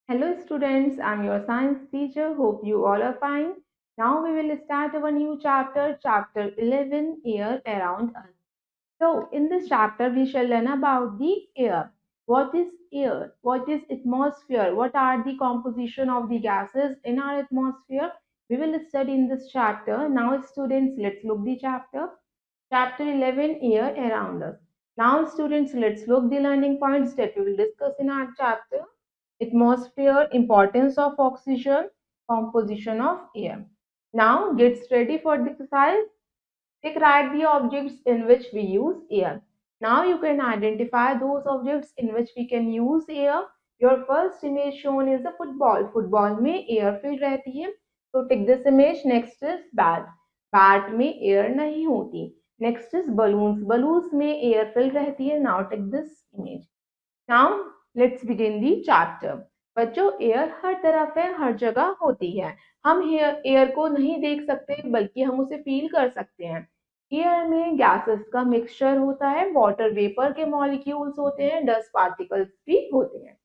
Hello students, I'm your science teacher. Hope you all are fine. Now we will start our new chapter, chapter 11, Air Around Us. So in this chapter we shall learn about the air. What is air? What is atmosphere? What are the composition of the gases in our atmosphere? We will study in this chapter. Now students, let's look the chapter. Chapter 11, Air Around Us. Now students, let's look the learning points that we will discuss in our chapter. Atmosphere, importance of oxygen, composition of air. Now get ready for the exercise. Take write the objects in which we use air. Now you can identify those objects in which we can use air. Your first image shown is a football. Football में air fill रहती है. So take this image. Next is bat. Bat में air नहीं होती. Next is balloons. Balloons में air fill रहती है. Now take this image. Now let's begin the chapter. बच्चों एयर हर तरफ है, हर जगह होती है। हम एयर को नहीं देख सकते बल्कि हम उसे फील कर सकते हैं। एयर में गैसेस का मिक्सचर होता है, वाटर वेपर के मॉलिक्यूल्स होते हैं, डस्ट पार्टिकल्स भी होते हैं।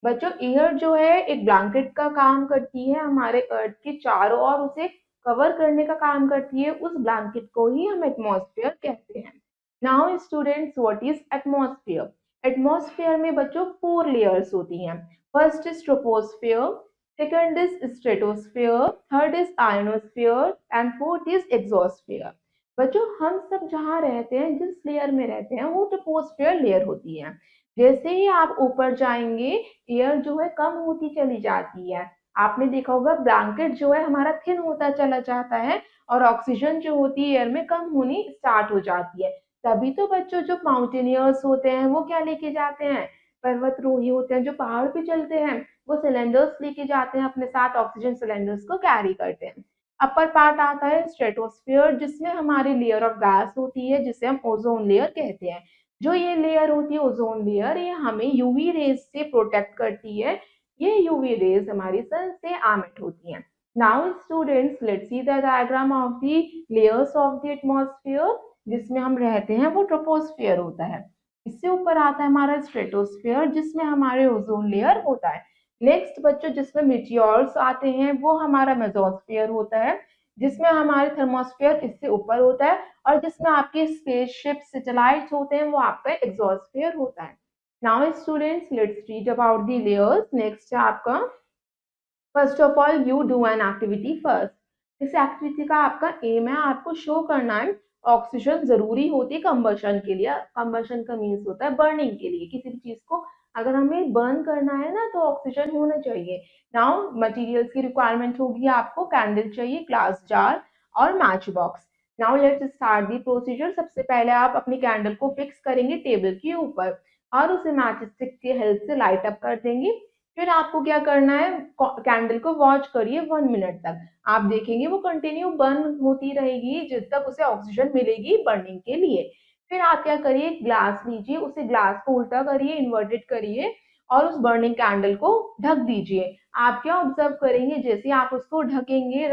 बच्चों एयर जो है एक ब्लैंकेट का काम करती है, हमारे अर्थ के चारों ओर उसे कवर करने का काम करती है। उस ब्लैंकेट को ही हम एटमॉस्फेयर कहते हैं। Now students, what is atmosphere? Atmosphere में बच्चों 4 लेयर्स होती हैं। First is troposphere, second is stratosphere, third is ionosphere and fourth is exosphere. बच्चों हम सब जहाँ रहते हैं, जिस लेयर में रहते हैं, वो ट्रोपोस्फेयर लेयर होती है। जैसे ही आप ऊपर जाएंगे एयर जो है कम होती चली जाती है। आपने देखा होगा ब्लैंकेट जो है हमारा थिन होता चला जाता है और ऑक्सीजन जो होती है एयर में कम होनी स्टार्ट हो जाती है। तभी तो बच्चों जो माउंटेनियर्स होते हैं वो क्या लेके जाते हैं, पर्वतरोही होते हैं जो पहाड़ पे चलते हैं, वो सिलेंडर्स लेके जाते हैं अपने साथ, ऑक्सीजन सिलेंडर्स को कैरी करते हैं। अपर पार्ट आता है स्ट्रेटोस्फियर, जिसमें हमारी लेयर ऑफ गैस होती है जिसे हम ओजोन लेयर कहते हैं। जो ये लेयर होती है ओजोन लेयर, ये हमें यूवी रेज से प्रोटेक्ट करती है। ये यूवी रेज हमारी सन से एमिट होती हैं। Now students, let's see the diagram of the layers of the atmosphere. जिसमें हम रहते हैं वो ट्रोपोस्फियर होता है। इससे ऊपर आता है हमारा स्ट्रेटोस्फियर, जिसमें हमारे ओजोन लेयर होता है। नेक्स्ट बच्चों जिसमें मीटियोर्स आते हैं वो हमारा मेसोस्फियर होता है, जिसमें हमारे थर्मोस्फियर इससे ऊपर होता है, और जिसमें आपके स्पेसशिप सैटेलाइट्स होते हैं वो आपका एक्सोस्फियर होता है। Now students, let's read about the layers. Next है आपका, first of all you do an activity first. इस एक्टिविटी का आपका एम है आपको शो करना है ऑक्सीजन जरूरी होती है कंबशन के लिए। कंबशन का मीन्स होता है बर्निंग के लिए। किसी भी चीज को अगर हमें बर्न करना है ना तो ऑक्सीजन होना चाहिए। नाउ मटेरियल्स की रिक्वायरमेंट होगी, आपको कैंडल चाहिए, ग्लास जार और match box. Now let's start the procedure. सबसे पहले आप अपनी कैंडल को फिक्स करेंगे टेबल के ऊपर और उसे मैच स्टिक की हेल्प से लाइट अप कर देंगे। फिर आपको क्या करना है, कैंडल को वॉच करिए 1 मिनट तक। आप देखेंगे वो कंटिन्यू बर्न होती रहेगी जब तक उसे ऑक्सीजन मिलेगी बर्निंग के लिए। फिर आप क्या करिए, ग्लास लीजिए, उसे ग्लास को उल्टा करिए, इन्वर्टेड करिए और उस बर्निंग कैंडल को ढक दीजिए। आप क्या ऑब्जर्व करेंगे, जैसे आप उसको ढकेंगे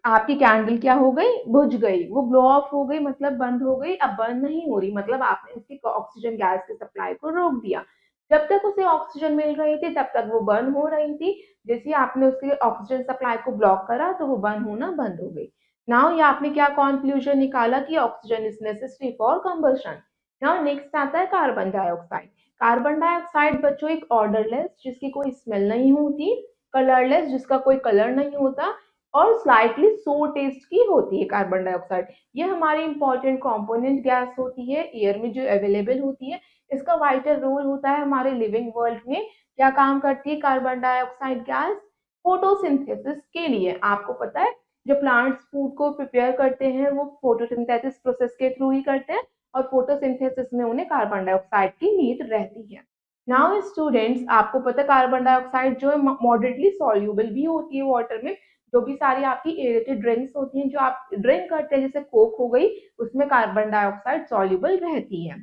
आपकी कैंडल क्या हो गई, बुझ गई, वो ब्लो ऑफ हो गई, मतलब बंद हो गई। अब बंद नहीं हो रही, मतलब आपने उसकी ऑक्सीजन गैस की सप्लाई को रोक दिया। जब तक उसे ऑक्सीजन मिल रही थी तब तक वो बर्न हो रही थी। जैसे ही आपने उसकी ऑक्सीजन सप्लाई को ब्लॉक करा तो वो बर्न होना बंद हो गई। नाउ ये आपने क्या कंक्लूजन निकाला कि oxygen is necessary for combustion. Now next आता है कार्बन डाइऑक्साइड। कार्बन डाइऑक्साइड बच्चों एक ऑर्डरलेस, जिसकी कोई स्मेल नहीं होती, कलरलेस, जिसका कोई कलर नहीं होता, और स्लाइटली सो टेस्ट की होती है कार्बन डाइऑक्साइड। ये हमारी इंपॉर्टेंट कंपोनेंट गैस होती है एयर में जो अवेलेबल होती है। इसका वाइटल रोल होता है हमारे लिविंग वर्ल्ड में। क्या काम करती है कार्बन डाइऑक्साइड गैस? फोटोसिंथेसिस के लिए। आपको पता है जो प्लांट्स फूड को प्रिपेयर करते हैं वो फोटोसिंथेसिस प्रोसेस के थ्रू ही करते हैं, और फोटोसिंथेसिस में उन्हें कार्बन डाइऑक्साइड की नीड रहती है। नाउ स्टूडेंट्स, आपको पता है कार्बन डाइऑक्साइड जो है मॉडरेटली सॉल्यूबल भी होती है वाटर में। जो भी सारी आपकी एरेटेड ड्रिंक्स होती हैं जो आप ड्रिंक करते हैं, जैसे कोक हो गई, उसमें कार्बन डाइऑक्साइड सॉल्युबल रहती है।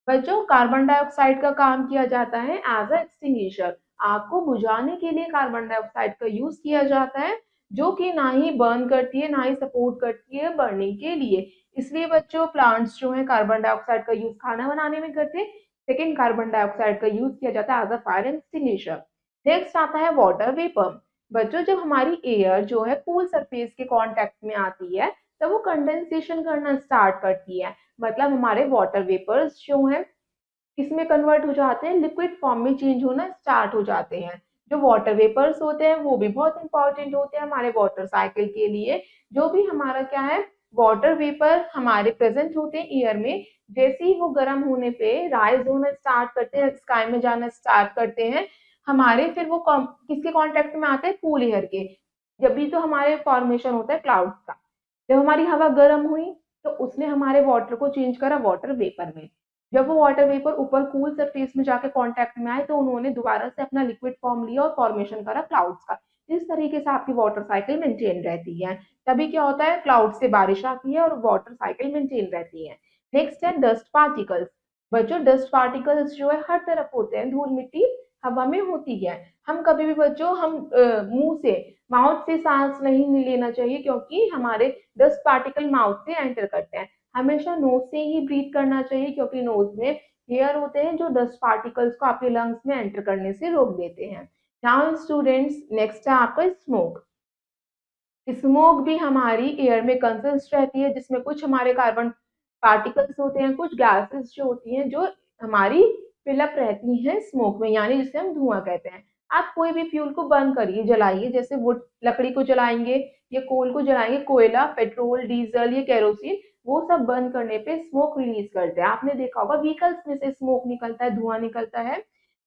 बच्चों कार्बन डाइऑक्साइड का काम किया जाता है एज अ एक्सटिंग्विशर। आग को बुझाने के लिए कार्बन डाइऑक्साइड का यूज किया जाता है, जो कि ना ही बर्न करती है ना ही सपोर्ट करती है बर्निंग के लिए। इसलिए बच्चों प्लांट्स जो है कार्बन डाइऑक्साइड का यूज खाना बनाने में करते हैं। सेकेंड, कार्बन डाइऑक्साइड का यूज किया जाता है as a fire extinguisher. Next आता है वाटर वेपर। बच्चों जब हमारी एयर जो है कूल सरफेस के कांटेक्ट में आती है तब वो कंडेंसेशन करना स्टार्ट करती है, मतलब हमारे वाटर वेपर्स जो हैं किसमें कन्वर्ट हो जाते हैं, लिक्विड फॉर्म में चेंज होना स्टार्ट हो जाते हैं। जो वाटर वेपर्स होते हैं वो भी बहुत इंपॉर्टेंट होते हैं हमारे वाटर साइकिल के लिए। जो भी हमारा क्या है, वाटर वेपर हमारे प्रेजेंट होते हैं एयर में, जैसे ही वो गर्म होने पे राइज होना स्टार्ट करते हैं, स्काई में जाना स्टार्ट करते हैं हमारे, फिर वो किसके कांटेक्ट में आते हैं, कूल एयर के। जब भी तो हमारे फॉर्मेशन होता है क्लाउड्स का। जब हमारी हवा गर्म हुई तो उसने हमारे वाटर को चेंज करा वाटर वेपर में। जब वो वाटर वेपर ऊपर कूल सरफेस में जाके कांटेक्ट में आए तो उन्होंने दोबारा से अपना लिक्विड फॉर्म लिया और फॉर्मेशन करा क्लाउड्स का। इस तरीके से आपकी वाटर साइकिल मेंटेन रहती है। तभी क्या होता है, क्लाउड से बारिश आती है और वाटर साइकिल मेंटेन रहती है। नेक्स्ट है डस्ट पार्टिकल्स। बच्चों डस्ट पार्टिकल्स जो है हर तरफ होते हैं, धूल मिट्टी हवा में होती है। हम कभी भी बच्चों हम मुंह से माउथ से सांस नहीं लेना चाहिए, क्योंकि हमारे डस्ट पार्टिकल माउथ से एंटर करते हैं। हमेशा नोज से ही ब्रीथ करना चाहिए, क्योंकि नोज में हेयर होते हैं जो डस्ट पार्टिकल्स को आपके लंग्स में एंटर करने से रोक देते हैं। नाउ स्टूडेंट्स, नेक्स्ट है आपका स्मोक। स्मोक भी हमारी एयर में कंसिस्ट रहती है, जिसमें कुछ हमारे कार्बन पार्टिकल्स होते हैं, कुछ गैसेस जो होती हैं जो हमारी फिलअप रहती हैं स्मोक में, यानी जिसे हम धुआं कहते हैं। आप कोई भी फ्यूल को बर्न करिए, जलाइए, जैसे वुड लकड़ी को जलाएंगे या कोल को जलाएंगे, कोयला, पेट्रोल, डीजल या केरोसिन, वो सब बर्न करने पे स्मोक रिलीज करते हैं। आपने देखा होगा व्हीकल्स में से स्मोक निकलता है, धुआं निकलता है।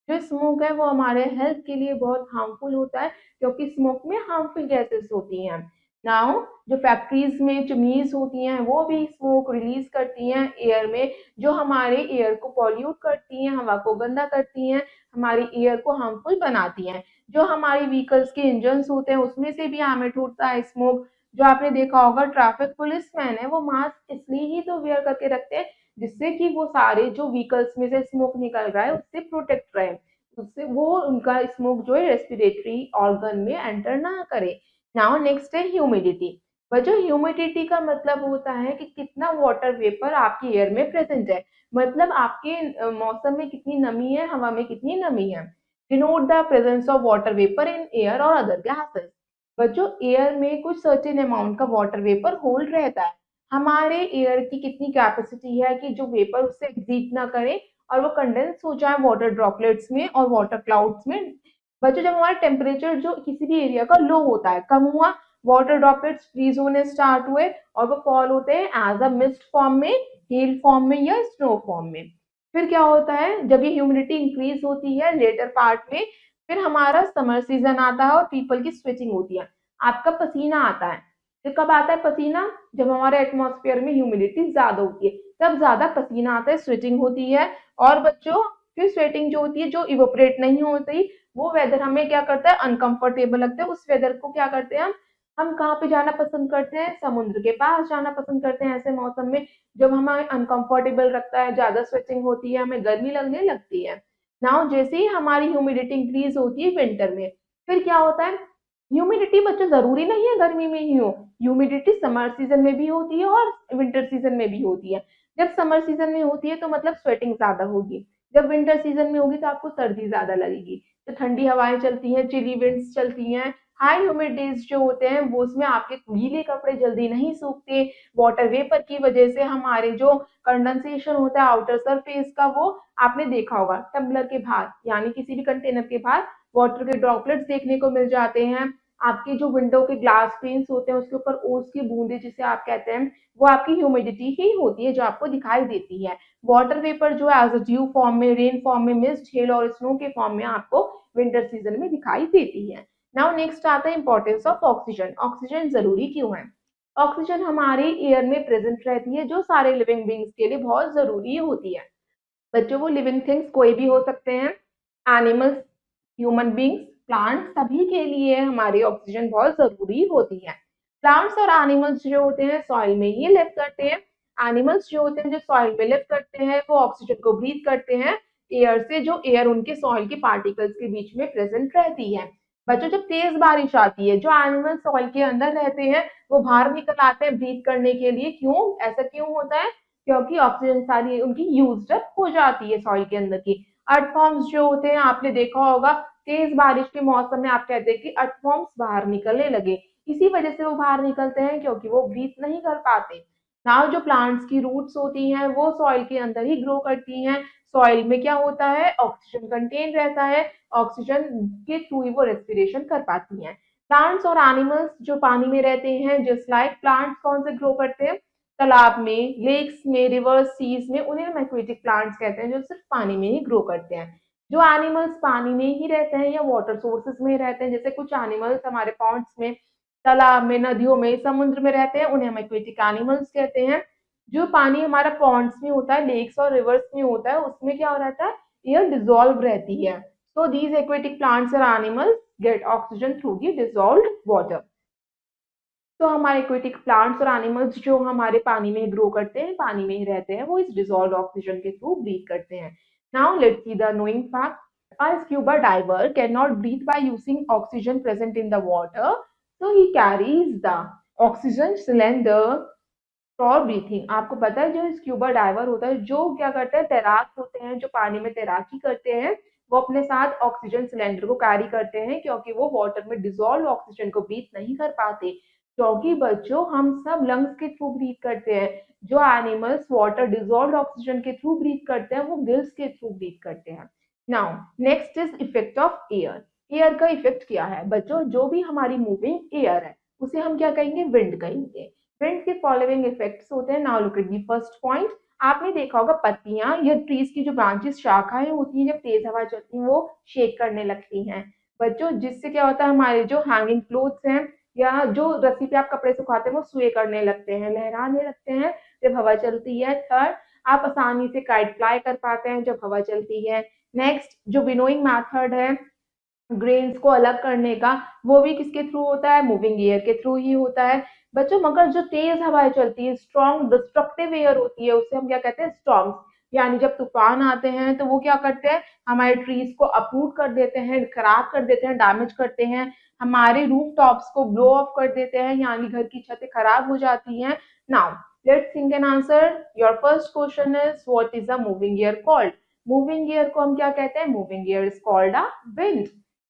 जो स्मोक है वो हमारे हेल्थ के लिए बहुत हार्मफुल होता है, क्योंकि स्मोक में हार्मफुल गैसेस होती हैं। नाउ जो फैक्ट्रीज में चिमनीज होती हैं वो भी स्मोक रिलीज करती हैं एयर में, जो हमारे एयर को पॉल्यूट करती हैं, हवा को गंदा करती हैं, हमारी एयर को हार्मफुल बनाती हैं। जो हमारी व्हीकल्स के इंजन्स होते हैं उसमें से भी हमें उठता है स्मोक। जो आपने देखा होगा ट्रैफिक पुलिसमैन है वो मास्क इसलिए ही तो वेयर करके रखते हैं, जिससे कि वो सारे जो व्हीकल्स में से स्मोक निकल रहा है उससे प्रोटेक्ट रहे, उससे वो उनका स्मोक जो है रेस्पिरेटरी ऑर्गन में एंटर ना करे। नाउ नेक्स्ट है ह्यूमिडिटी। बच्चों ह्यूमिडिटी का मतलब होता है कि कितना वाटर वेपर आपकी एयर में प्रेजेंट है, मतलब आपके मौसम में कितनी नमी है, हवा में कितनी नमी है। Denote the presence of water vapour in air और अदर गैसेस। बच्चों एयर में कुछ सर्टेन अमाउंट का वाटर वेपर होल्ड रहता है। हमारे एयर की कितनी कैपेसिटी है कि जो वेपर उससे एग्जीट ना करे और वो कंडेंस हो जाए वाटर ड्रॉपलेट्स में और वाटर क्लाउड्स में। बच्चों जब हमारा टेम्परेचर जो किसी भी एरिया का लो होता है, कम हुआ, वाटर ड्रॉपलेट्स फ्रीज होने स्टार्ट हुए और वो फॉल होते हैं एज अ मिस्ट फॉर्म में, हेल फॉर्म में या स्नो फॉर्म में। फिर क्या होता है, जब ये ह्यूमिडिटी इंक्रीज होती है लेटर पार्ट में, फिर हमारा समर सीजन आता है और पीपल की स्वेटिंग होती है, आपका पसीना आता है। फिर कब आता है पसीना, जब हमारे एटमॉस्फेयर में ह्यूमिडिटी ज्यादा होती है तब ज्यादा पसीना आता है, स्वेटिंग होती है। और बच्चों फिर स्वेटिंग जो होती है जो इवोपरेट नहीं होती, वो वेदर हमें क्या करता है, अनकंफर्टेबल लगता है। उस वेदर को क्या करते हैं हम कहाँ पे जाना पसंद करते हैं, समुद्र के पास जाना पसंद करते हैं ऐसे मौसम में, जब हमें अनकंफर्टेबल लगता है, ज्यादा स्वेटिंग होती है, हमें गर्मी लगने लगती है। नाउ जैसे ही हमारी ह्यूमिडिटी इंक्रीज होती है विंटर में, फिर क्या होता है, ह्यूमिडिटी बच्चों जरूरी नहीं है गर्मी में ही हो, ह्यूमिडिटी समर सीजन में भी होती है और विंटर सीजन में भी होती है। जब समर सीजन में होती है तो मतलब स्वेटिंग ज्यादा होगी, जब विंटर सीजन में होगी तो आपको सर्दी ज्यादा लगेगी। तो ठंडी हवाएं चलती हैं, चिली विंड्स चलती हैं। हाई ह्यूमिड डेज जो होते हैं वो उसमें आपके गीले कपड़े जल्दी नहीं सूखते, वाटर वेपर की वजह से हमारे जो कंडेंसेशन होता है आउटर सरफेस का, वो आपने देखा होगा टम्बलर के बाहर यानी किसी भी कंटेनर के बाहर वाटर के ड्रॉपलेट्स देखने को मिल जाते हैं। आपके जो विंडो के ग्लास पेन्स होते हैं उसके ऊपर ओस की बूंदे जिसे आप कहते हैं, वो आपकी ह्यूमिडिटी ही होती है जो आपको दिखाई देती है। वाटर वेपर जो है एज अ ड्यू फॉर्म में, रेन फॉर्म में, मिस्ट, हेल और स्नो के फॉर्म में आपको विंटर सीजन में दिखाई देती है। नाउ नेक्स्ट आता है इंपॉर्टेंस ऑफ ऑक्सीजन। ऑक्सीजन जरूरी क्यों है? ऑक्सीजन हमारे एयर में प्रेजेंट रहती है जो सारे लिविंग बींग्स के लिए बहुत जरूरी होती है। बच्चों वो लिविंग थिंग्स कोई भी हो सकते हैं, एनिमल्स, ह्यूमन बींग्स, प्लांट्स, सभी के लिए हमारी ऑक्सीजन बहुत जरूरी होती है। प्लांट्स और एनिमल्स जो होते हैं सॉइल में ही लिव करते हैं। एनिमल्स जो होते हैं जो सॉइल में लिव करते हैं वो ऑक्सीजन को ब्रीथ करते हैं एयर से, जो एयर उनके सॉइल के पार्टिकल्स के बीच में प्रेजेंट रहती है। बच्चों जब तेज बारिश आती है, जो एनिमल सॉइल के अंदर रहते हैं वो बाहर निकल आते हैं ब्रीथ करने के लिए। क्यों ऐसा क्यों होता है? क्योंकि ऑक्सीजन सारी उनकी यूज्ड अप हो जाती है सॉइल के अंदर की। अर्थ फॉर्म्स जो होते हैं आपने देखा होगा तेज बारिश के मौसम में आप कहते हैं कि अर्थवॉर्म्स बाहर निकलने लगे। इसी वजह से वो बाहर निकलते हैं क्योंकि वो ब्रीथ नहीं कर पाते। नाउ जो प्लांट्स की रूट्स होती हैं वो सॉइल के अंदर ही ग्रो करती हैं। सॉइल में क्या होता है, ऑक्सीजन कंटेन रहता है, ऑक्सीजन के थ्रू ही वो रेस्पिरेशन कर पाती हैं। प्लांट्स और एनिमल्स जो पानी में रहते हैं, जस्ट लाइक प्लांट्स कौन से ग्रो करते हैं, तालाब में, लेक्स में, रिवर्स, सीज में, उन्हें हम एक्वेटिक प्लांट्स कहते हैं जो सिर्फ पानी में ही ग्रो करते हैं। जो एनिमल्स पानी में ही रहते हैं या वाटर सोर्सेज में रहते हैं, जैसे कुछ एनिमल्स हमारे पॉन्ड्स में, तालाब में, नदियों में, समुद्र में रहते हैं, उन्हें हम एक्वेटिक एनिमल्स कहते हैं। जो पानी हमारा पॉन्ड्स में होता है, लेक्स और रिवर्स में होता है, उसमें क्या हो रहता है, एयर डिजोल्व रहती है। So these aquatic plants or animals get oxygen through the dissolved water. तो हमारे एक्वेटिक प्लांट्स और एनिमल्स जो हमारे पानी में ग्रो करते हैं, पानी में ही रहते हैं, वो इस डिसॉल्व्ड ऑक्सीजन के थ्रू ब्रीथ करते हैं। Now let's see the knowing fact. A scuba diver cannot breathe by using oxygen present in the water, so he carries the oxygen cylinder for breathing. आपको पता है जो स्क्यूबा डाइवर होता है, जो क्या करते हैं, तैराक होते हैं, जो पानी में तैराकी करते हैं, वो अपने साथ ऑक्सीजन सिलेंडर को कैरी करते हैं क्योंकि वो वाटर में डिजोल्व ऑक्सीजन को ब्रीथ नहीं कर पाते। क्योंकि बच्चों हम सब लंग्स के थ्रू ब्रीथ करते हैं, जो एनिमल्स वाटर डिजोल्व ऑक्सीजन के थ्रू ब्रीथ करते हैं वो गिल्स के थ्रू ब्रीथ करते हैं। Now next is effect of air. Air का इफेक्ट क्या है बच्चों, जो भी हमारी मूविंग एयर है उसे हम क्या कहेंगे, विंड कहेंगे। विंड के फॉलोइंग इफेक्ट्स होते हैं। Now look at the first point. आपने देखा होगा पत्तियां या ट्रीज की जो ब्रांचेस, शाखाएं होती हैं, जब तेज हवा चलती है वो शेक करने लगती हैं बच्चों, जिससे क्या होता है, हमारे जो हैंगिंग क्लोथ्स हैं या जो रस्सी पे आप कपड़े सुखाते हैं वो स्वे करने लगते हैं, लहराने लगते हैं जब हवा चलती है। थर्ड, आप आसानी से काइट फ्लाई कर पाते हैं जब हवा चलती है। नेक्स्ट, जो विनोइंग मैथड है ग्रेन्स को अलग करने का, वो भी किसके थ्रू होता है, मूविंग एयर के थ्रू ही होता है बच्चों। मगर जो तेज हवाएं चलती है, स्ट्रॉन्ग डिस्ट्रक्टिव एयर होती है, उसे हम क्या कहते हैं, स्टॉर्म्स। यानी जब तूफान आते हैं तो वो क्या करते हैं, हमारे ट्रीज को अपरूट कर देते हैं, खराब कर देते हैं, डैमेज करते हैं, हमारे रूफ टॉप्स को ब्लो ऑफ कर देते हैं, यानी घर की छतें खराब हो जाती हैं। Now let's think an answer. Your first question is what is a moving air called. Moving air को हम क्या कहते हैं, moving air is called a wind.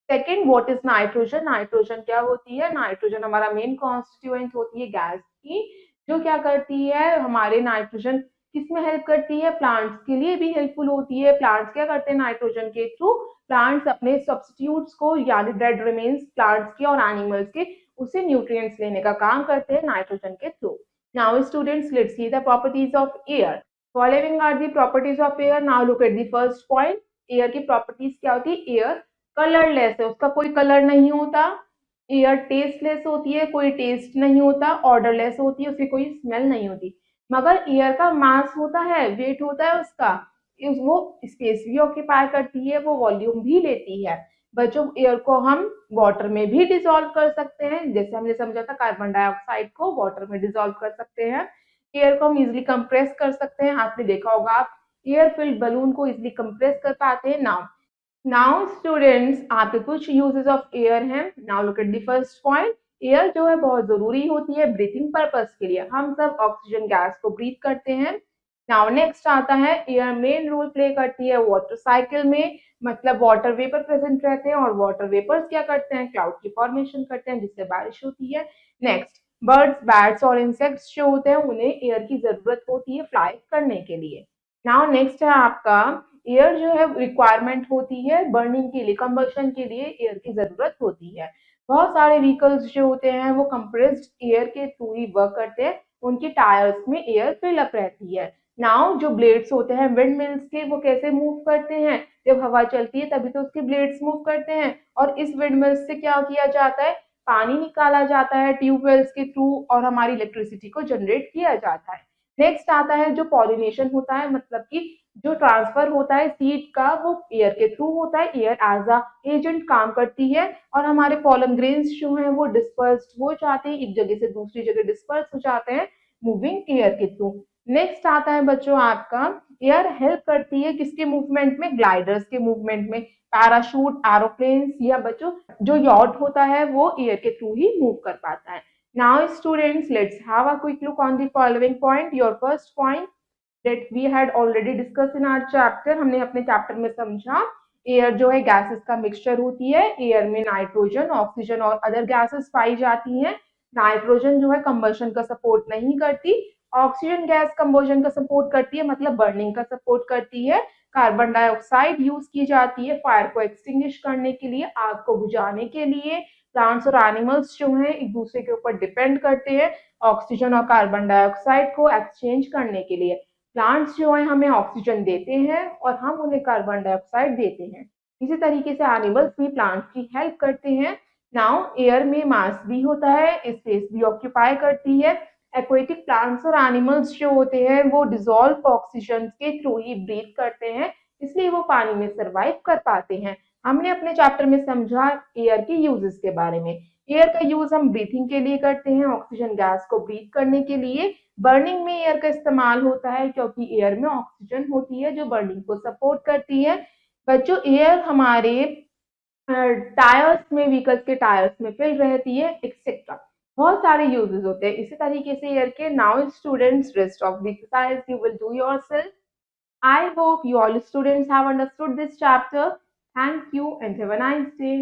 Second, what is nitrogen. Nitrogen क्या होती है, नाइट्रोजन हमारा मेन कॉन्स्टिट्यूएंट होती है गैस की, जो क्या करती है, हमारे नाइट्रोजन किसमें हेल्प करती है, प्लांट्स के लिए भी हेल्पफुल होती है। प्लांट्स क्या करते हैं, नाइट्रोजन के थ्रू प्लांट्स अपने सब्स्टिट्यूट्स को, यानी डेड रिमेन्स प्लांट्स के और एनिमल्स के, उसे न्यूट्रिएंट्स लेने का काम करते हैं नाइट्रोजन के थ्रू। Now students, let's see the properties of air. Following are the properties of air. Now look at the first point. Air की प्रॉपर्टीज क्या होती है, एयर कलरलेस है, उसका कोई कलर नहीं होता। एयर टेस्टलेस होती है, कोई टेस्ट नहीं होता। ऑर्डरलेस होती है, उसकी कोई स्मेल नहीं होती। मगर एयर का मास होता है, वेट होता है उसका, वो स्पेस भी ऑक्यूपाई करती है, वो वॉल्यूम भी लेती है बच्चों। एयर को हम वाटर में भी डिसॉल्व कर सकते हैं, जैसे हमने समझा था कार्बन डाइऑक्साइड को वाटर में डिसॉल्व कर सकते हैं। एयर को हम इजिली कंप्रेस कर सकते हैं, आपने देखा होगा आप एयर फिल्ड बलून को इजिली कंप्रेस कर पाते हैं। नाउ स्टूडेंट्स, आपके कुछ यूजेस ऑफ एयर हैं। Now look at the first point. Air जो है बहुत जरूरी होती है ब्रीथिंग पर्पस के लिए, हम सब ऑक्सीजन गैस को ब्रीथ करते हैं। नाउ नेक्स्ट आता है, एयर मेन रोल प्ले करती है वाटर साइकिल में, मतलब वाटर वेपर प्रेजेंट रहते हैं और वाटर वेपर्स क्या करते हैं, क्लाउड की फॉर्मेशन करते हैं जिससे बारिश होती है। नेक्स्ट, बर्ड्स, बैट्स और इंसेक्ट्स जो होते हैं उन्हें एयर की जरूरत होती है फ्लाई करने के लिए। नाउ नेक्स्ट है आपका, एयर जो है रिक्वायरमेंट होती है बर्निंग के लिए, कंबशन के लिए एयर की जरूरत होती है। बहुत सारे व्हीकल्स जो होते हैं वो कंप्रेस्ड एयर के थ्रू ही वर्क करते हैं, उनके टायर्स में एयर फिलअप रहती है। नाउ जो ब्लेड्स होते हैं विंड मिल्स के, वो कैसे मूव करते हैं, जब हवा चलती है तभी तो उसके ब्लेड्स मूव करते हैं, और इस विंड मिल्स से क्या किया जाता है, पानी निकाला जाता है ट्यूबवेल्स के थ्रू और हमारी इलेक्ट्रिसिटी को जनरेट किया जाता है। नेक्स्ट आता है जो पॉलिनेशन होता है, मतलब कि जो ट्रांसफर होता है सीड का, वो एयर के थ्रू होता है। एयर एज अ एजेंट काम करती है और हमारे पॉलन ग्रेन्स जो हैं वो डिस्पर्स हो जाते हैं, एक जगह से दूसरी जगह डिस्पर्स हो जाते हैं मूविंग एयर के थ्रू। नेक्स्ट आता है बच्चों आपका, एयर हेल्प करती है किसके मूवमेंट में, ग्लाइडर्स के मूवमेंट में, पैराशूट, एरोप्लेन्स, या बच्चों जो यॉट होता है वो एयर के थ्रू ही मूव कर पाता है। Now students, let's have a quick look on the following point. Your first point that we had already discussed in our chapter, हमने अपने चैप्टर में समझा, एयर जो है गैसेस का मिक्सचर होती है। एयर में नाइट्रोजन, ऑक्सीजन और अदर गैसेस पाई जाती हैं। नाइट्रोजन जो है कंबशन का सपोर्ट नहीं करती, ऑक्सीजन गैस कंबशन का सपोर्ट करती है, मतलब बर्निंग का सपोर्ट करती है। कार्बन डाइऑक्साइड यूज की जाती है फायर को एक्सटिंग्विश करने के लिए, आग को बुझाने के लिए। प्लांट्स और एनिमल्स जो हैं एक दूसरे के ऊपर डिपेंड करते हैं ऑक्सीजन और कार्बन डाइऑक्साइड को एक्सचेंज करने के लिए। प्लांट्स जो है हमें ऑक्सीजन देते हैं और हम उन्हें कार्बन डाइऑक्साइड देते हैं। इसी तरीके से एनिमल्स भी प्लांट्स की हेल्प करते हैं। नाउ एयर में मास भी होता है, स्पेस भी ऑक्यूपाई करती है। एक्वेटिक प्लांट्स और एनिमल्स जो होते हैं वो डिजोल्व ऑक्सीजन के थ्रू ही ब्रीथ करते हैं, इसलिए वो पानी में सरवाइव कर पाते हैं। हमने अपने चैप्टर में समझा एयर के यूजेस के बारे में। एयर का यूज हम ब्रीथिंग के लिए करते हैं, ऑक्सीजन गैस को ब्रीथ करने के लिए। बर्निंग में एयर का इस्तेमाल होता है क्योंकि एयर में ऑक्सीजन होती है जो बर्निंग को सपोर्ट करती है। बच्चों, एयर हमारे टायर्स में, व्हीकल्स के टायर्स में फिल रहती है, एक्सेट्रा। बहुत सारे यूजेस होते हैं इसी तरीके से एयर के। Now students, rest of the exercise you will do yourself. I hope you all students have understood this chapter. Thank you and have a nice day.